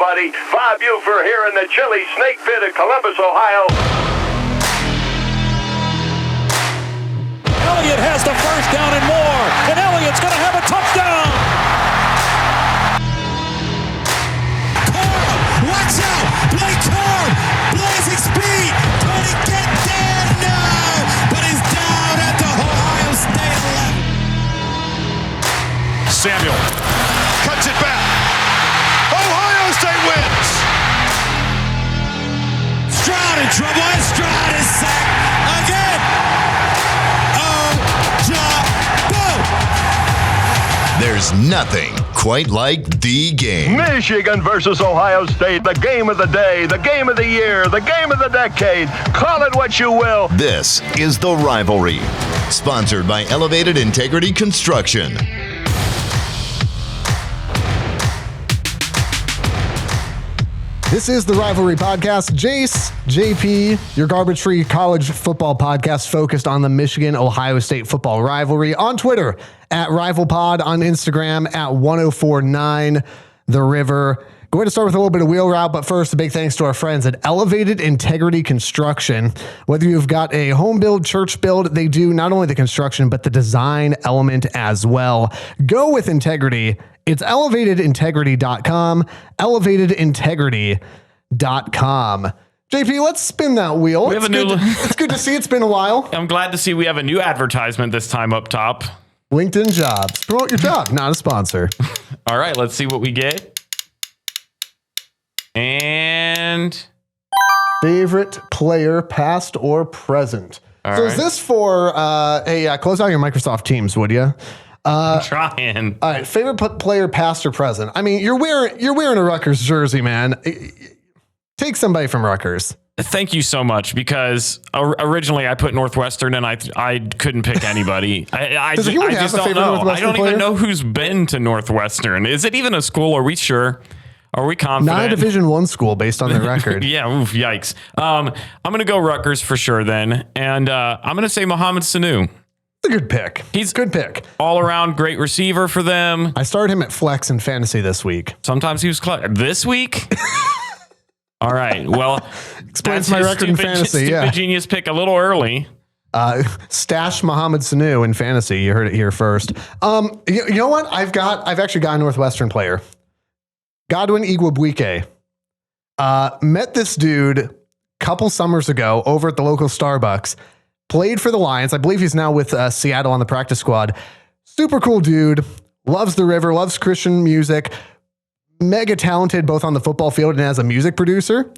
everybody. Bob Ufer here in the chilly snake pit of Columbus, Ohio. Elliott has the first down and more, and Elliott's going to have a touchdown. Carl, watch out! Blake Carl, blazing speed. Can he get there? No, but he's down at the Ohio State 11. Samuel cuts it back. Ohio State wins. Stroud in trouble, and Stroud is sacked again. There's nothing quite like the game. Michigan versus Ohio State, the game of the day, the game of the year, the game of the decade. Call it what you will. This is The Rivalry, sponsored by Elevated Integrity Construction. This is the Rivalry Podcast. Jace, JP, your garbage-free college football podcast focused on the Michigan-Ohio State football rivalry. On Twitter, at RivalPod. On Instagram, at 1049 The River. Going to start with a little bit of wheel route, but first, a big thanks to our friends at Elevated Integrity Construction. Whether you've got a home build, church build, they do not only the construction, but the design element as well. Go with integrity. It's elevatedintegrity.com, elevatedintegrity.com. JP, let's spin that wheel. It's good to see. It's been a while. I'm glad to see we have a new advertisement this time up top. LinkedIn Jobs. Promote your job, not a sponsor. All right, let's see what we get. And favorite player, past or present. All right. Is this for, close out your Microsoft Teams, would you? I'm trying. All right, favorite player, past or present. I mean, you're wearing a Rutgers jersey, man. Take somebody from Rutgers. Thank you so much, because originally I put Northwestern and I couldn't pick anybody. I just don't know. I don't even know who's been to Northwestern. Is it even a school? Are we sure? Are we confident? Not a Division I school based on their record. Yeah, oof, yikes. I'm going to go Rutgers for sure then. And I'm going to say Mohamed Sanu. A good pick. He's a good pick. All around great receiver for them. I started him at flex in fantasy this week. Sometimes he was this week. All right. Well, explains my record in fantasy. Stupid genius pick a little early. Stash Mohamed Sanu in fantasy. You heard it here first. You know what? I've actually got a Northwestern player. Godwin Igwebuike. Met this dude a couple summers ago over at the local Starbucks. Played for the Lions. I believe he's now with Seattle on the practice squad. Super cool dude. Loves the river. Loves Christian music. Mega talented both on the football field and as a music producer.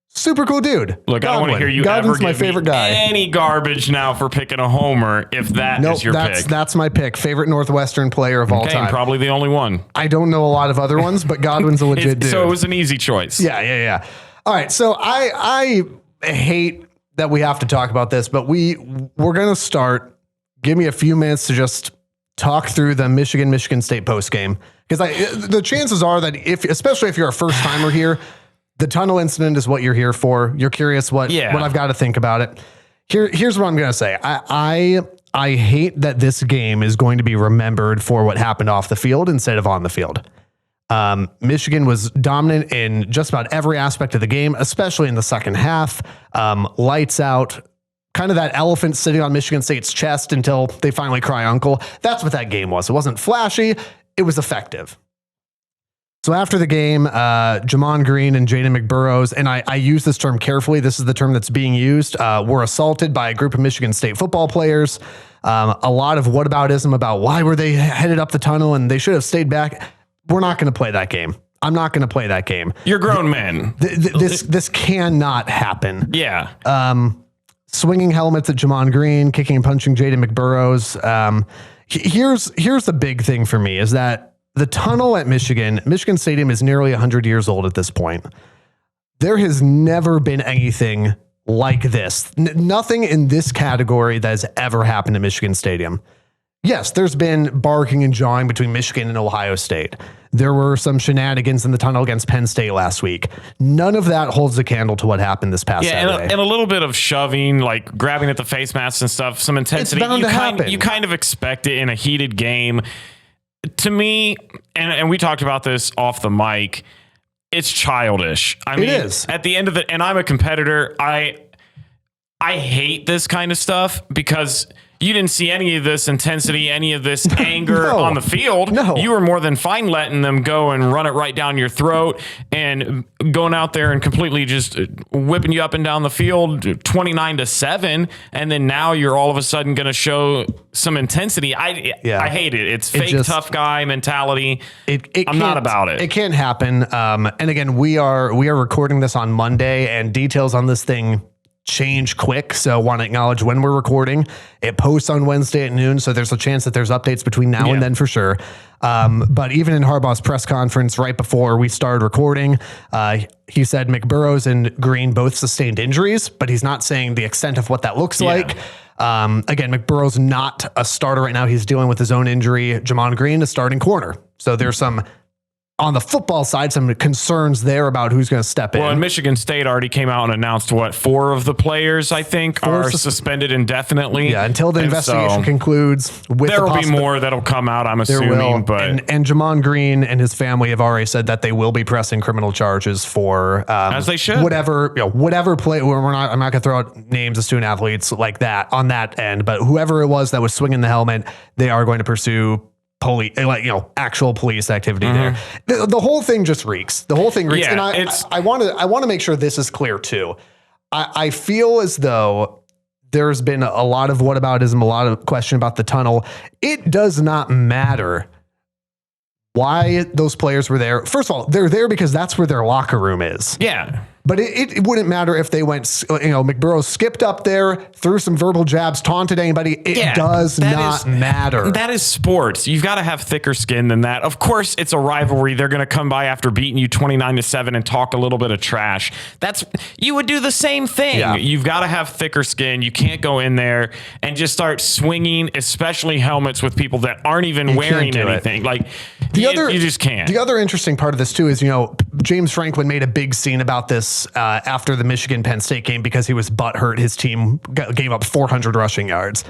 Super cool dude. Look, Godwin. I don't want to hear you Godwin's ever my give favorite me guy. Any garbage now for picking a homer if that is your pick. That's my pick. Favorite Northwestern player of all time. Probably the only one. I don't know a lot of other ones, but Godwin's a legit dude. So it was an easy choice. Yeah. All right. So I hate that we have to talk about this, but we're going to start. Give me a few minutes to just talk through the Michigan State post game, because the chances are that especially if you're a first timer here, the tunnel incident is what you're here for. You're curious what I've got to think about it. Here's what I'm going to say. I hate that this game is going to be remembered for what happened off the field instead of on the field. Michigan was dominant in just about every aspect of the game, especially in the second half. Lights out, kind of that elephant sitting on Michigan State's chest until they finally cry uncle. That's what that game was. It wasn't flashy. It was effective. So after the game, Jamon Green and Jaden McBurrows, and I use this term carefully, this is the term that's being used, were assaulted by a group of Michigan State football players. A lot of whataboutism about why were they headed up the tunnel and they should have stayed back. We're not going to play that game. I'm not going to play that game. You're grown men. This cannot happen. Yeah. Swinging helmets at Jamon Green, kicking and punching Jaden McBurrows. Here's the big thing for me is that the tunnel at Michigan Stadium is nearly 100 years old at this point. There has never been anything like this. Nothing in this category that has ever happened at Michigan Stadium. Yes, there's been barking and jawing between Michigan and Ohio State. There were some shenanigans in the tunnel against Penn State last week. None of that holds a candle to what happened this past Saturday. And a little bit of shoving, like grabbing at the face masks and stuff, some intensity. It's bound to happen. You kind of expect it in a heated game. To me, and we talked about this off the mic, it's childish. I mean, it is. At the end of it, and I'm a competitor. I hate this kind of stuff because you didn't see any of this intensity, any of this anger on the field. No. You were more than fine letting them go and run it right down your throat and going out there and completely just whipping you up and down the field 29-7. And then now you're all of a sudden going to show some intensity. I hate it. It's fake tough guy mentality. I'm not about it. It can't happen. And again, we are recording this on Monday, and details on this thing change quick. So want to acknowledge when we're recording. It posts on Wednesday at noon. So there's a chance that there's updates between now and then for sure. But even in Harbaugh's press conference right before we started recording, he said McBurrows and Green both sustained injuries, but he's not saying the extent of what that looks like. Again, McBurrows not a starter right now. He's dealing with his own injury. Jamon Green is starting corner. So there's some, on the football side, some concerns there about who's going to step in. Well, and Michigan State already came out and announced 4 of the players, I think, are suspended indefinitely. Yeah, until the investigation concludes. There will be more that'll come out, I'm assuming. But and Jamon Green and his family have already said that they will be pressing criminal charges for as they should. Whatever play. I'm not going to throw out names of student athletes like that on that end, but whoever it was that was swinging the helmet, they are going to pursue actual police activity there. The whole thing just reeks. The whole thing reeks. Yeah, and I want to make sure this is clear too. I feel as though there's been a lot of whataboutism, a lot of question about the tunnel. It does not matter why those players were there. First of all, they're there because that's where their locker room is. Yeah. But it wouldn't matter if they went, McBurrows skipped up there, threw some verbal jabs, taunted anybody. It does not matter. That is sports. You've got to have thicker skin than that. Of course, it's a rivalry. They're going to come by after beating you 29-7 and talk a little bit of trash. You would do the same thing. Yeah. You've got to have thicker skin. You can't go in there and just start swinging, especially helmets with people that aren't even wearing anything. Like you just can't. The other interesting part of this too is, James Franklin made a big scene about this after the Michigan-Penn State game because he was butthurt. His team gave up 400 rushing yards.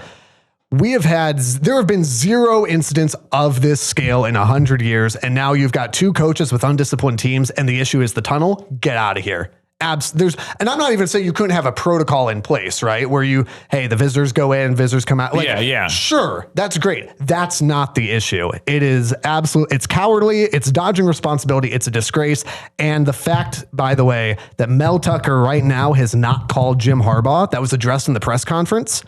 There have been 0 incidents of this scale in 100 years. And now you've got 2 coaches with undisciplined teams. And the issue is the tunnel. Get out of here. And I'm not even saying you couldn't have a protocol in place, right? Where the visitors go in, visitors come out. Yeah. Sure. That's great. That's not the issue. It is it's cowardly. It's dodging responsibility. It's a disgrace. And the fact, by the way, that Mel Tucker right now has not called Jim Harbaugh, that was addressed in the press conference,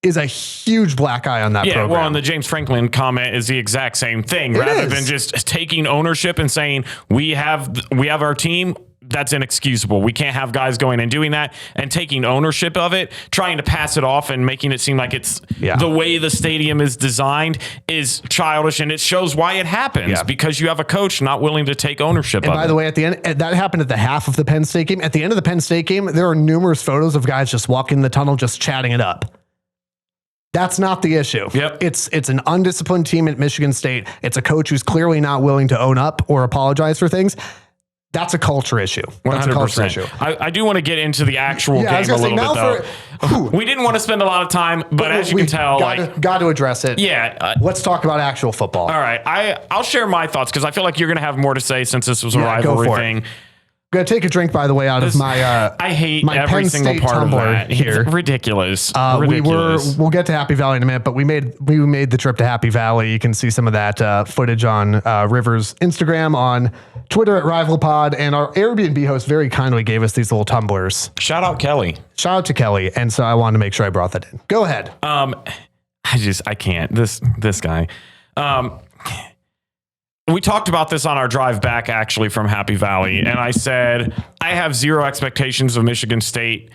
is a huge black eye on that program. Well, and the James Franklin comment is the exact same thing. Rather than just taking ownership and saying, we have our team, that's inexcusable. We can't have guys going and doing that and taking ownership of it, trying to pass it off and making it seem like it's the way the stadium is designed is childish, and it shows why it happens because you have a coach not willing to take ownership of it. And by the way, at the end, that happened at the half of the Penn State game. At the end of the Penn State game, there are numerous photos of guys just walking the tunnel, just chatting it up. That's not the issue. Yep. It's an undisciplined team at Michigan State. It's a coach who's clearly not willing to own up or apologize for things. That's a culture issue. 100%. I do want to get into the actual game a little bit, though. We didn't want to spend a lot of time, but as you can tell, got to address it. Yeah. Let's talk about actual football. All right. I'll share my thoughts because I feel like you're going to have more to say since this was a rivalry thing. I'm going to take a drink, by the way, out of my I hate my every Penn single State part of that. Here. It's ridiculous. We'll get to Happy Valley in a minute, but we made the trip to Happy Valley. You can see some of that footage on Rivers' Instagram, on Twitter at RivalPod, and our Airbnb host very kindly gave us these little tumblers. Shout out Kelly. Shout out to Kelly. And so I wanted to make sure I brought that in. Go ahead. I can't. This guy. We talked about this on our drive back, actually, from Happy Valley. And I said, I have 0 expectations of Michigan State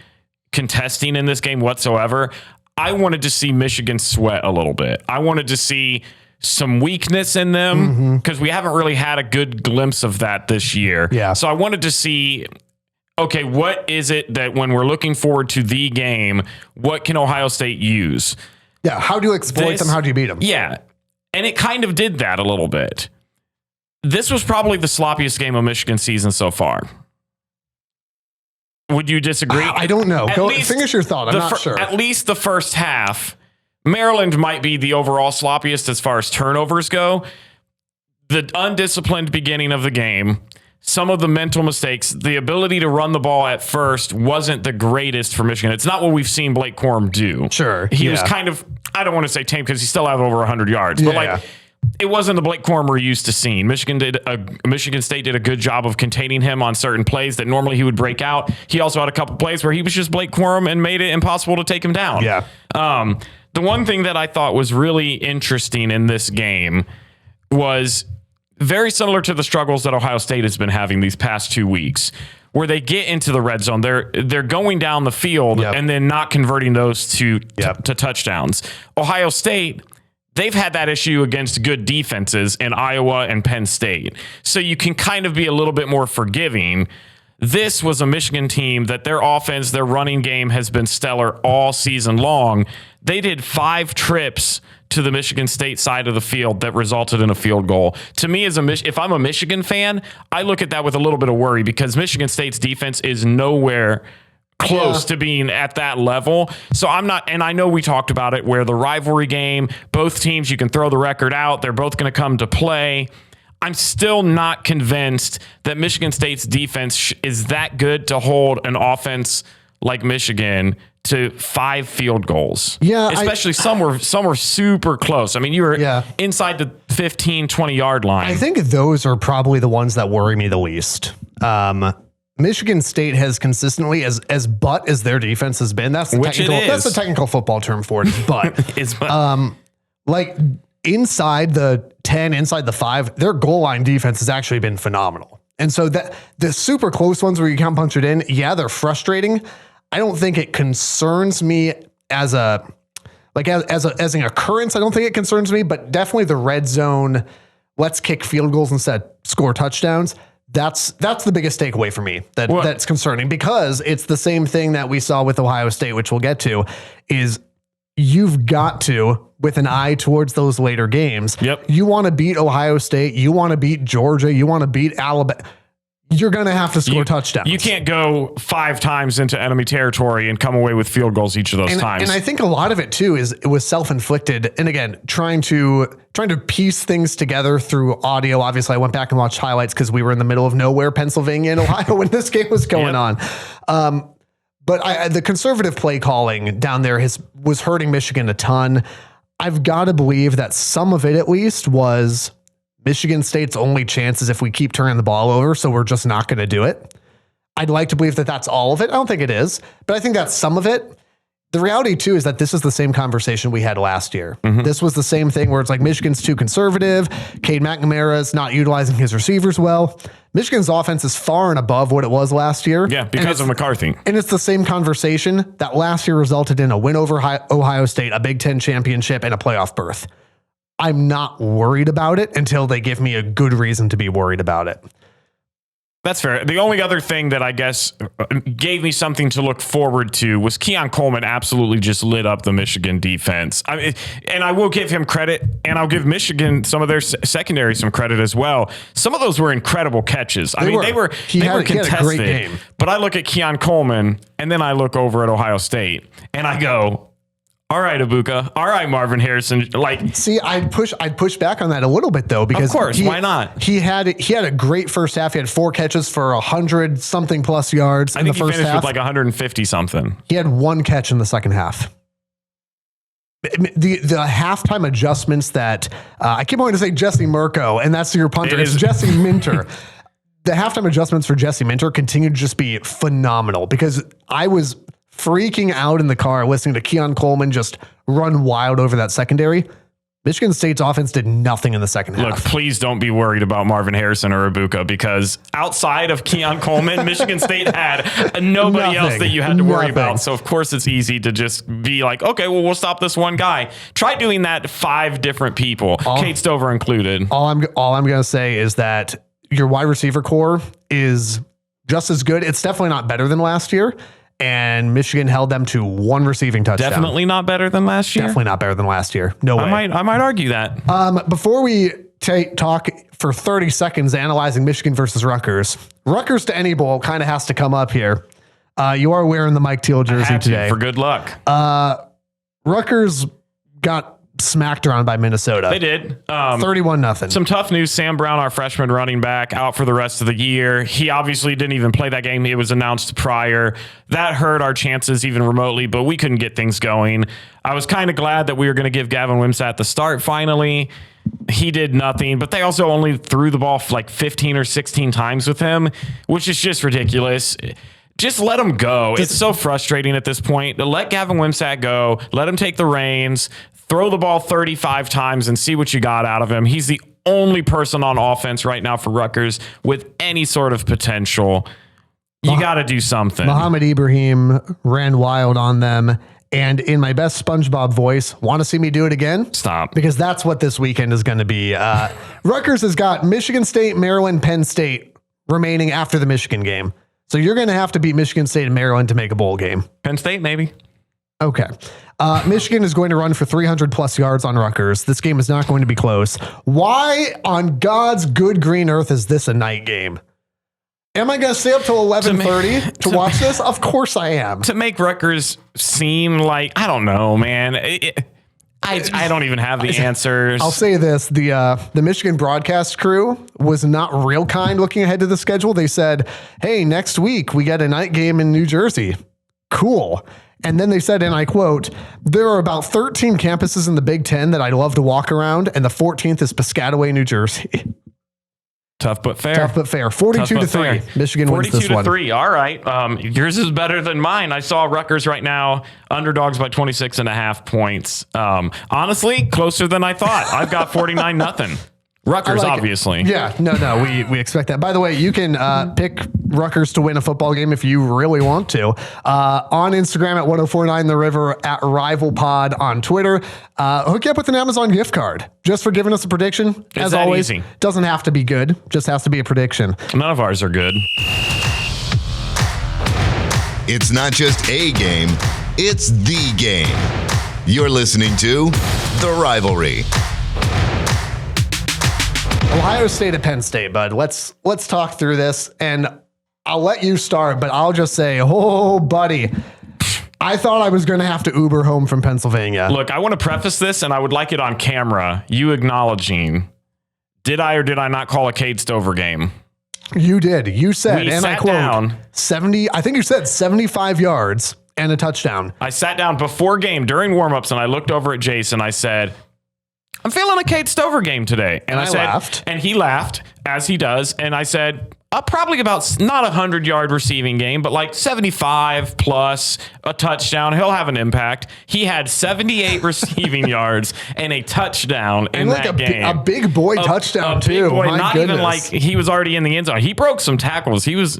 contesting in this game whatsoever. I wanted to see Michigan sweat a little bit. I wanted to see some weakness in them because we haven't really had a good glimpse of that this year. Yeah. So I wanted to see, okay, what is it that when we're looking forward to the game, what can Ohio State use? Yeah. How do you exploit them? How do you beat them? Yeah. And it kind of did that a little bit. This was probably the sloppiest game of Michigan season so far. Would you disagree? I don't know. Finish your thought. I'm not sure. At least the first half. Maryland might be the overall sloppiest as far as turnovers go. The undisciplined beginning of the game, some of the mental mistakes, the ability to run the ball at first wasn't the greatest for Michigan. It's not what we've seen Blake Corum do. Sure. He was kind of, I don't want to say tame because he still had over 100 yards, but it wasn't the Blake Corum we're used to seeing. Michigan State did a good job of containing him on certain plays that normally he would break out. He also had a couple plays where he was just Blake Corum and made it impossible to take him down. Yeah. The one thing that I thought was really interesting in this game was very similar to the struggles that Ohio State has been having these past 2 weeks, where they get into the red zone. They're going down the field and then not converting those to touchdowns. Ohio State, they've had that issue against good defenses in Iowa and Penn State. So you can kind of be a little bit more forgiving. This was a Michigan team that their offense, their running game has been stellar all season long. They did 5 trips to the Michigan State side of the field that resulted in a field goal. To me, if I'm a Michigan fan, I look at that with a little bit of worry because Michigan State's defense is nowhere close to being at that level. So I'm not, and I know we talked about it where the rivalry game, both teams, you can throw the record out. They're both going to come to play. I'm still not convinced that Michigan State's defense is that good to hold an offense like Michigan to 5 field goals. Yeah. Especially some were super close. I mean, you were inside the 15, 20 yard line. I think those are probably the ones that worry me the least. Michigan State has consistently, as butt as their defense has been, that's the technical football term for it, is butt. Like inside the 10, inside the 5, their goal line defense has actually been phenomenal. And so that the super close ones where you can't punch it in, they're frustrating. I don't think it concerns me as an occurrence. I don't think it concerns me, but definitely the red zone, let's kick field goals instead, score touchdowns. That's the biggest takeaway for me that's concerning, because it's the same thing that we saw with Ohio State, which we'll get to, is you've got to, with an eye towards those later games, you want to beat Ohio State, you want to beat Georgia, you want to beat Alabama. You're going to have to score touchdowns. You can't go 5 times into enemy territory and come away with field goals each of those times. And I think a lot of it too it was self-inflicted. And again, trying to piece things together through audio. Obviously, I went back and watched highlights because we were in the middle of nowhere, Pennsylvania and Ohio, when this game was going on. But the conservative play calling down there was hurting Michigan a ton. I've got to believe that some of it, at least, was Michigan State's only chance is if we keep turning the ball over, so we're just not going to do it. I'd like to believe that that's all of it. I don't think it is, but I think that's some of it. The reality, too, is that this is the same conversation we had last year. Mm-hmm. This was the same thing where it's like Michigan's too conservative. Cade Stover's not utilizing his receivers well. Michigan's offense is far and above what it was last year. Yeah, because of McCarthy. And it's the same conversation that last year resulted in a win over Ohio State, a Big Ten championship, and a playoff berth. I'm not worried about it until they give me a good reason to be worried about it. That's fair. The only other thing that I guess gave me something to look forward to was Keon Coleman absolutely just lit up the Michigan defense. And I will give him credit, and I'll give Michigan, some of their secondary, some credit as well. Some of those were incredible catches. They were contested. He had a great game. But I look at Keon Coleman, and then I look over at Ohio State, and I go, all right, Ibuka. All right, Marvin Harrison. See, I'd push back on that a little bit though, because of course, why not? He had a great first half. He had 4 catches for 100 something plus yards in the first half. I think he finished with like 150 something. He had 1 catch in the second half. The halftime adjustments that I keep wanting to say Jesse Mirko, and that's your punter. It's Jesse Minter. The halftime adjustments for Jesse Minter continue to just be phenomenal, because I was freaking out in the car listening to Keon Coleman just run wild over that secondary. Michigan State's offense did nothing in the second half. Look, please don't be worried about Marvin Harrison or Ibuka, because outside of Keon Coleman, Michigan State had nobody else that you had to worry about. So of course it's easy to just be like, okay, well, we'll stop this one guy. Try doing that to 5 different people, Cade Stover included. All I'm going to say is that your wide receiver core is just as good. It's definitely not better than last year. And Michigan held them to 1 receiving touchdown. Definitely not better than last year. Definitely not better than last year. No way. I might argue that. Before we talk for 30 seconds analyzing Michigan versus Rutgers, Rutgers to any bowl kind of has to come up here. You are wearing the Mike Teal jersey today for good luck. Rutgers got smacked around by Minnesota. They did. 31-0. Some tough news. Sam Brown, our freshman running back, out for the rest of the year. He obviously didn't even play that game. It was announced prior. That hurt our chances even remotely, but we couldn't get things going. I was kind of glad that we were going to give Gavin Wimsatt the start finally. He did nothing, but they also only threw the ball like 15 or 16 times with him, which is just ridiculous. Just let him go. It's so frustrating at this point. Let Gavin Wimsatt go. Let him take the reins. Throw the ball 35 times and see what you got out of him. He's the only person on offense right now for Rutgers with any sort of potential. You got to do something. Muhammad Ibrahim ran wild on them. And in my best SpongeBob voice, want to see me do it again? Stop. Because that's what this weekend is going to be. Rutgers has got Michigan State, Maryland, Penn State remaining after the Michigan game. So you're going to have to beat Michigan State and Maryland to make a bowl game. Penn State, maybe. Okay. Michigan is going to run for 300 plus yards on Rutgers. This game is not going to be close. Why on God's good green earth is this a night game? Am I going to stay up till 11:30 to watch this? Of course I am. To make Rutgers seem like, I don't know, man. I don't even have the answers. I'll say this. The Michigan broadcast crew was not real kind looking ahead to the schedule. They said, hey, next week we get a night game in New Jersey. Cool. And then they said, and I quote, there are about 13 campuses in the Big Ten that I'd love to walk around, and the 14th is Piscataway, New Jersey. Tough but fair. 42-3. Michigan wins this one. 42-3. All right. Yours is better than mine. I saw Rutgers right now, underdogs by 26.5 points. Honestly, closer than I thought. I've got 49-0. Rutgers, obviously. Yeah, no, we expect that. By the way, you can pick Rutgers to win a football game if you really want to. On Instagram at 1049 The River, at Rival Pod on Twitter. Hook you up with an Amazon gift card just for giving us a prediction. As always, easy. Doesn't have to be good, just has to be a prediction. None of ours are good. It's not just a game, it's the game. You're listening to The Rivalry. Ohio State at Penn State, bud. Let's talk through this, and I'll let you start, but I'll just say, oh, buddy, I thought I was going to have to Uber home from Pennsylvania. Look, I want to preface this, and I would like it on camera, you acknowledging, did I or did I not call a Cade Stover game? You did. You said, and I quote, 70, I think you said 75 yards and a touchdown. I sat down before game during warmups, and I looked over at Jason. I said, I'm feeling a Cade Stover game today. And I said, laughed. And he laughed, as he does. And I said, probably about not 100-yard receiving game, but like 75 plus a touchdown. He'll have an impact. He had 78 receiving yards and a touchdown in that game. A big boy touchdown too. Big boy, My not goodness. even like he was already in the end zone. He broke some tackles. He was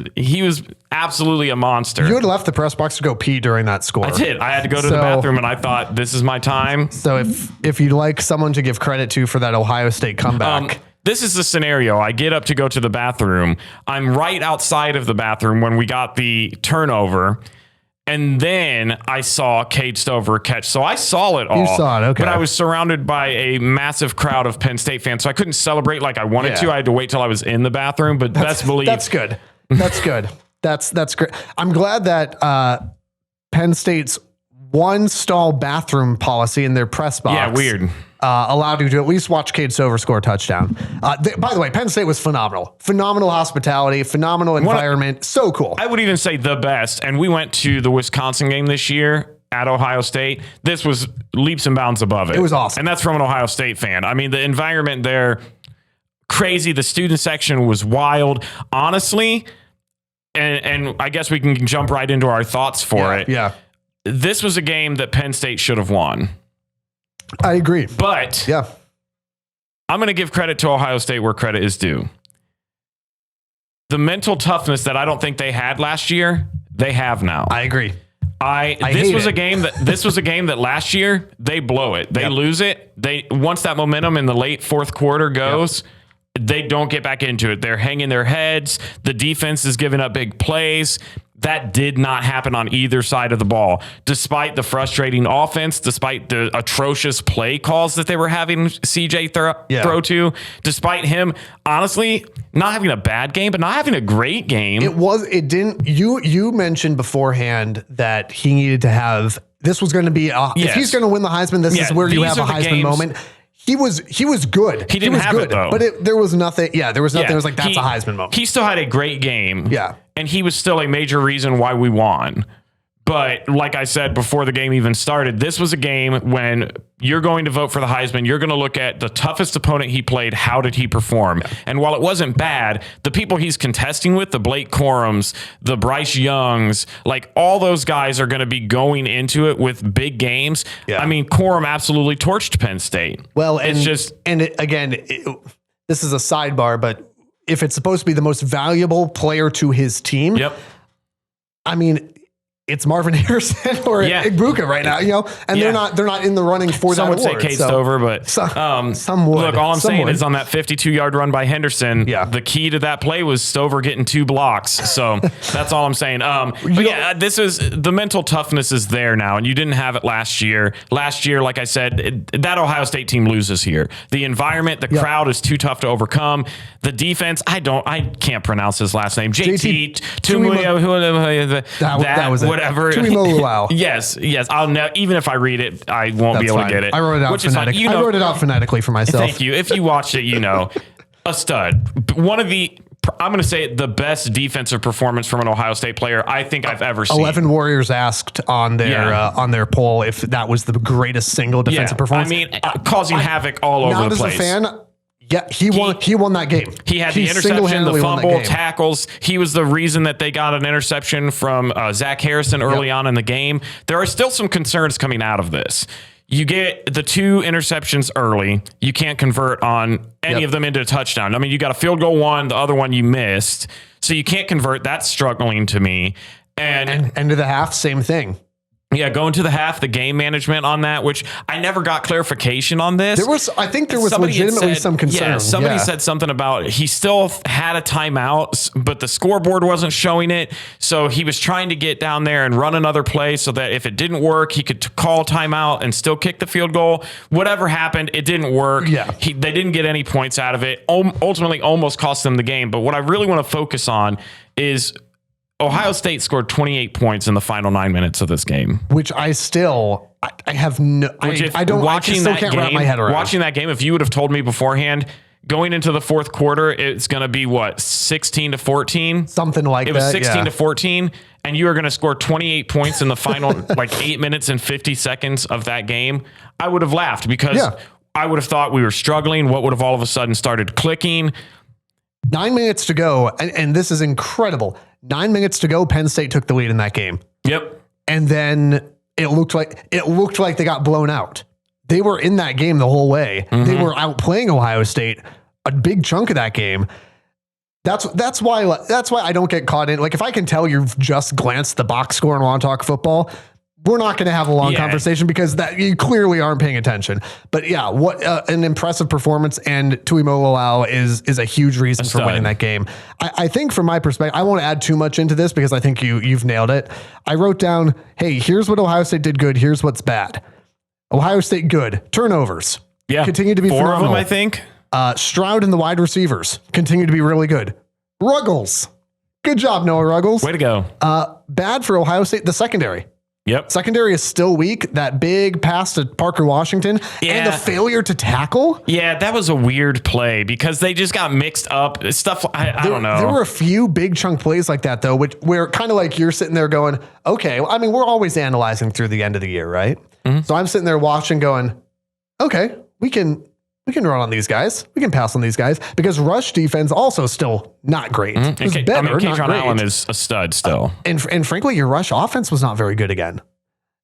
absolutely a monster. You had left the press box to go pee during that score. I did. I had to go to the bathroom, and I thought, this is my time. So if you'd like someone to give credit to for that Ohio State comeback. This is the scenario. I get up to go to the bathroom. I'm right outside of the bathroom when we got the turnover. And then I saw Cade Stover catch. So I saw it all. You saw it, okay. But I was surrounded by a massive crowd of Penn State fans. So I couldn't celebrate like I wanted to. I had to wait till I was in the bathroom. But best believe. That's good. That's good. That's great. I'm glad that Penn State's one stall bathroom policy in their press box. Yeah, weird. Allowed you to at least watch Cade Stover score a touchdown. By the way, Penn State was phenomenal. Phenomenal hospitality, phenomenal environment. So cool. I would even say the best. And we went to the Wisconsin game this year at Ohio State. This was leaps and bounds above it. It was awesome. And that's from an Ohio State fan. I mean, the environment there, crazy. The student section was wild. Honestly, and I guess we can jump right into our thoughts for it. Yeah. This was a game that Penn State should have won. I agree. But yeah, I'm going to give credit to Ohio State where credit is due. The mental toughness that I don't think they had last year, they have now. I agree. This was a game that last year they blow it. They lose it. Once that momentum in the late fourth quarter goes, they don't get back into it. They're hanging their heads. The defense is giving up big plays. That did not happen on either side of the ball. Despite the frustrating offense, despite the atrocious play calls that they were having CJ throw to, despite him, honestly, not having a bad game, but not having a great game. You mentioned beforehand that he needed to have this was going to be, if he's going to win the Heisman, this is where you have a Heisman moment. He was good. He didn't have good, it though. But there was nothing. Yeah, there was nothing. It was like, that's a Heisman moment. He still had a great game. Yeah. And he was still a major reason why we won. But like I said before the game even started, this was a game when you're going to vote for the Heisman. You're going to look at the toughest opponent he played. How did he perform? Yeah. And while it wasn't bad, the people he's contesting with, the Blake Corums, the Bryce Youngs, like all those guys are going to be going into it with big games. Yeah. I mean, Corum absolutely torched Penn State. Well, and it's just, this is a sidebar, but if it's supposed to be the most valuable player to his team, I mean, it's Marvin Harrison or Igbuka right now, and they're not in the running for that award. Some would say Cade Stover, but some would. Look, all I'm saying is on that 52-yard run by Henderson, the key to that play was Stover getting 2 blocks. So that's all I'm saying. But this is the mental toughness is there now, and you didn't have it last year. Last year, like I said, that Ohio State team loses here. The environment, the crowd is too tough to overcome. The defense, I can't pronounce his last name. JT Tumuyo, that was it. Whatever. Yes. I'll even if I read it, I won't be able to get it. I wrote it out phonetically. I wrote it out phonetically for myself. Thank you. If you watched it, a stud. One of the, I'm going to say the best defensive performance from an Ohio State player I think I've ever seen. 11 Warriors asked on their poll if that was the greatest single defensive performance. I mean, causing havoc all over the place. Not as a fan. Yeah, he won that game. He had the interception, the fumble, tackles. He was the reason that they got an interception from Zach Harrison early on in the game. There are still some concerns coming out of this. You get the 2 interceptions early. You can't convert on any of them into a touchdown. I mean, you got a field goal one, the other one you missed. So you can't convert. That's struggling to me. And end of the half, same thing. Yeah, going to the half, the game management on that, which I never got clarification on this. I think there was legitimately some concern. Yeah, somebody said something about he still had a timeout, but the scoreboard wasn't showing it. So he was trying to get down there and run another play so that if it didn't work, he could call timeout and still kick the field goal. Whatever happened, it didn't work. Yeah. They didn't get any points out of it. Ultimately, almost cost them the game. But what I really want to focus on is Ohio State scored 28 points in the final 9 minutes of this game. Which I still, I have no, I still can't wrap my head around. Watching that game, if you would have told me beforehand, going into the fourth quarter, it's going to be 16-14? Something like that. It was 16-14, and you are going to score 28 points in the final 8 minutes and 50 seconds of that game. I would have laughed because I would have thought we were struggling. What would have all of a sudden started clicking? 9 minutes to go, and this is incredible. 9 minutes to go, Penn State took the lead in that game. Yep. And then it looked like they got blown out. They were in that game the whole way. Mm-hmm. They were outplaying Ohio State a big chunk of that game. That's why I don't get caught in, like, if I can tell you've just glanced the box score and want to talk football, we're not going to have a long conversation because that you clearly aren't paying attention. But yeah, what an impressive performance, and Tuimoloau is a huge reason for winning that game. I think from my perspective, I won't add too much into this because I think you've nailed it. I wrote down, hey, here's what Ohio State did good. Here's what's bad. Ohio State good. Turnovers. Yeah. Continue to be 4 phenomenal. of them, I think. Stroud and the wide receivers continue to be really good. Ruggles. Good job, Noah Ruggles. Way to go. Bad for Ohio State, the secondary. Yep. Secondary is still weak. That big pass to Parker Washington and the failure to tackle. Yeah, that was a weird play because they just got mixed up. Stuff, I don't know. There were a few big chunk plays like that, though, where kind of like you're sitting there going, okay, I mean, we're always analyzing through the end of the year, right? Mm-hmm. So I'm sitting there watching going, okay, we can run on these guys. We can pass on these guys because rush defense also still not great. Mm-hmm. It's better, not great. Allen is a stud still. And frankly, your rush offense was not very good again.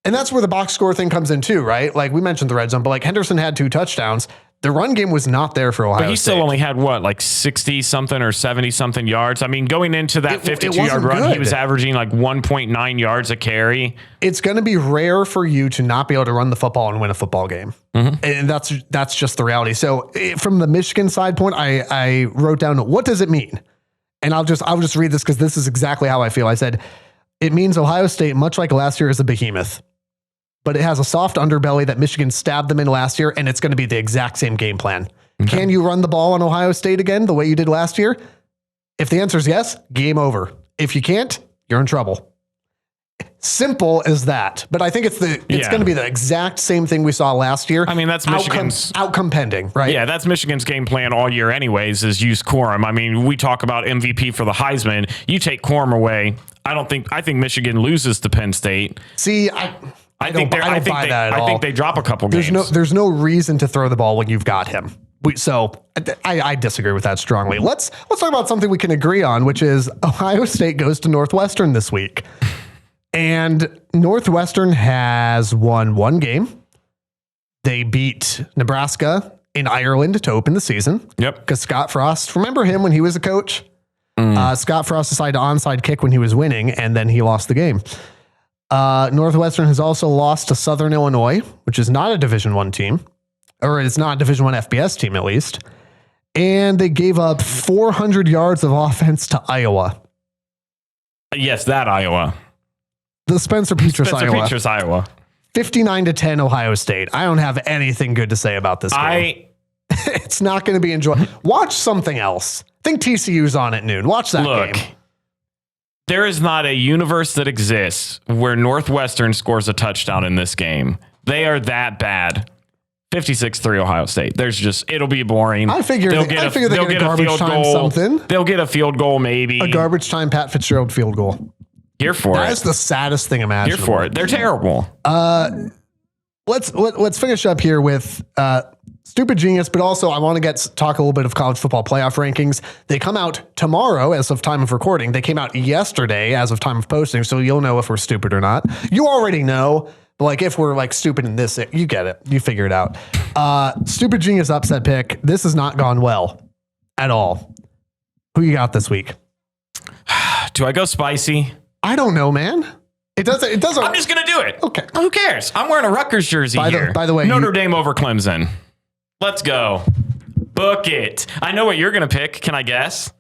And that's where the box score thing comes in too, right? Like we mentioned the red zone, but like Henderson had 2 touchdowns. The run game was not there for Ohio State. But he still only had 60 something or 70 something yards. I mean, going into that 52-yard run, he was averaging 1.9 yards a carry. It's going to be rare for you to not be able to run the football and win a football game. Mm-hmm. And that's just the reality. So from the Michigan side point, I wrote down, what does it mean? And I'll just read this because this is exactly how I feel. I said, it means Ohio State, much like last year, is a behemoth. But it has a soft underbelly that Michigan stabbed them in last year, and it's going to be the exact same game plan. Okay. Can you run the ball on Ohio State again the way you did last year? If the answer is yes, game over. If you can't, you're in trouble. simple as that. But I think it's going to be the exact same thing we saw last year. I mean, that's Michigan's outcome pending, right? Yeah, that's Michigan's game plan all year anyways, is use Corum. I mean, we talk about MVP for the Heisman. You take Corum away. I think Michigan loses to Penn State. See, I don't buy that at all. I think they drop a couple games. There's no reason to throw the ball when you've got him. So I disagree with that strongly. Let's talk about something we can agree on, which is Ohio State goes to Northwestern this week. And Northwestern has won one game. They beat Nebraska in Ireland to open the season. Yep. Because Scott Frost, remember him when he was a coach? Scott Frost decided to onside kick when he was winning, and then he lost the game. Northwestern has also lost to Southern Illinois, which is not a Division I team, or it's not a Division I FBS team at least. And they gave up 400 yards of offense to Iowa. Yes, that Iowa. The Spencer Petras Iowa. 59-10 Ohio State. I don't have anything good to say about this game. It's not going to be enjoyable. Watch something else. I think TCU's on at noon. Watch that game. There is not a universe that exists where Northwestern scores a touchdown in this game. They are that bad. 56-3 Ohio State. It'll be boring. I figure they get a garbage time something. They'll get a field goal maybe. A garbage time Pat Fitzgerald field goal. Here for it. That is the saddest thing imaginable. Here for it. They're terrible. Let's finish up here with Stupid Genius, but also I want to talk a little bit of college football playoff rankings. They come out tomorrow as of time of recording. They came out yesterday as of time of posting, so you'll know if we're stupid or not. You already know, but like if we're like stupid in this, you get it. You figure it out. Stupid Genius upset pick. This has not gone well at all. Who you got this week? Do I go spicy? I don't know, man. It doesn't. I'm just going to do it. Okay. Who cares? I'm wearing a Rutgers jersey here. By the way, Notre Dame over Clemson. Let's go. Book it. I know what you're going to pick. Can I guess?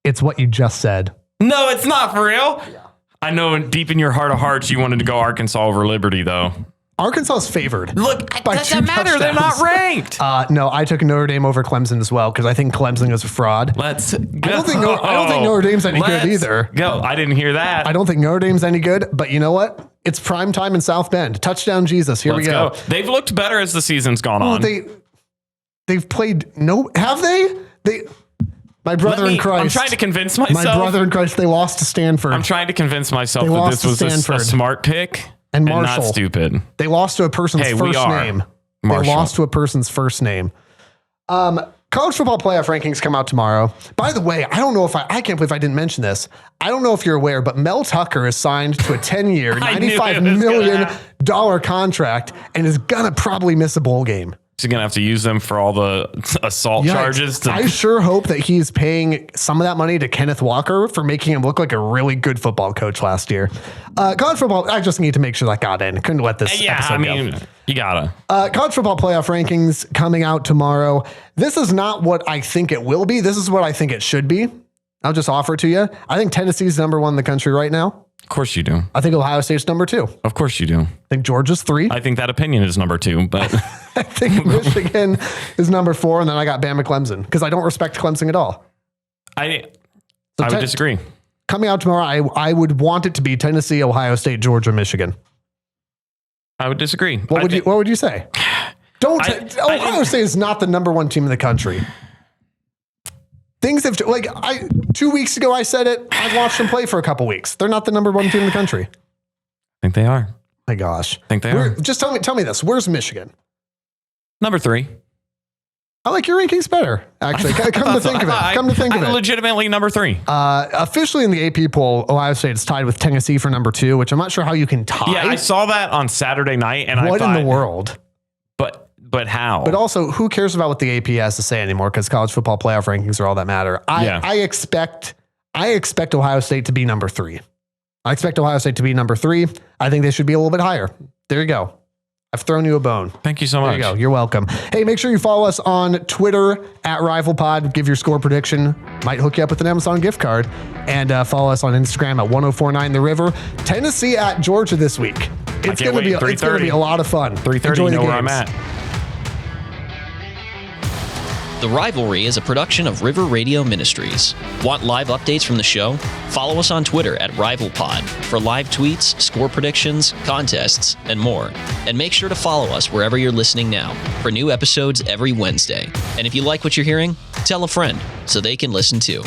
It's what you just said. No, it's not for real. Yeah. I know deep in your heart of hearts, you wanted to go Arkansas over Liberty, though. Arkansas is favored. Look, it doesn't matter. They're not ranked. No, I took Notre Dame over Clemson as well because I think Clemson is a fraud. Let's go. I don't think Notre Dame's any good either. Go. I didn't hear that. I don't think Notre Dame's any good, but you know what? It's prime time in South Bend. Touchdown Jesus. Here we go. They've looked better as the season's gone on. They've played have they? My brother in Christ. I'm trying to convince myself. My brother in Christ, they lost to Stanford. I'm trying to convince myself that this was a smart pick. And Marshall. Not stupid. They lost to a person's first name. Marshall. They lost to a person's first name. College football playoff rankings come out tomorrow. By the way, I don't know if I can't believe I didn't mention this. I don't know if you're aware, but Mel Tucker is signed to a 10-year, $95 million contract and is going to probably miss a bowl game. He's going to have to use them for all the assault charges. I sure hope that he's paying some of that money to Kenneth Walker for making him look like a really good football coach last year. College football, I just need to make sure that got in. Couldn't let this episode go. You gotta. College football playoff rankings coming out tomorrow. This is not what I think it will be. This is what I think it should be. I'll just offer it to you. I think Tennessee's number 1 in the country right now. Of course you do. I think Ohio State's number 2. Of course you do. I think Georgia's 3. I think that opinion is number 2, but I think Michigan is number 4, and then I got Bama Clemson because I don't respect Clemson at all. I would disagree. Coming out tomorrow, I would want it to be Tennessee, Ohio State, Georgia, Michigan. I would disagree. What would you say? Ohio State is not the number 1 team in the country. Things have 2 weeks ago I said it. I watched them play for a couple weeks. They're not the number 1 team in the country. I think they are. My gosh. I think they are. Just tell me this. Where's Michigan? Number 3. I like your rankings better, actually. Come to think of it. Legitimately number 3. Officially in the AP poll, Ohio State is tied with Tennessee for number 2, which I'm not sure how you can tie. Yeah, I saw that on Saturday night, and what in the world? But how? But also, who cares about what the AP has to say anymore? Because college football playoff rankings are all that matter. I expect Ohio State to be number 3. I expect Ohio State to be number 3. I think they should be a little bit higher. There you go. I've thrown you a bone. Thank you so much. There you go. You're welcome. Hey, make sure you follow us on Twitter @RivalPod. Give your score prediction. Might hook you up with an Amazon gift card. And follow us on Instagram @1049 The River. Tennessee at Georgia this week. It's going to be a lot of fun. 3:30. You know where I'm at. The Rivalry is a production of River Radio Ministries. Want live updates from the show? Follow us on Twitter at RivalPod for live tweets, score predictions, contests, and more. And make sure to follow us wherever you're listening now for new episodes every Wednesday. And if you like what you're hearing, tell a friend so they can listen too.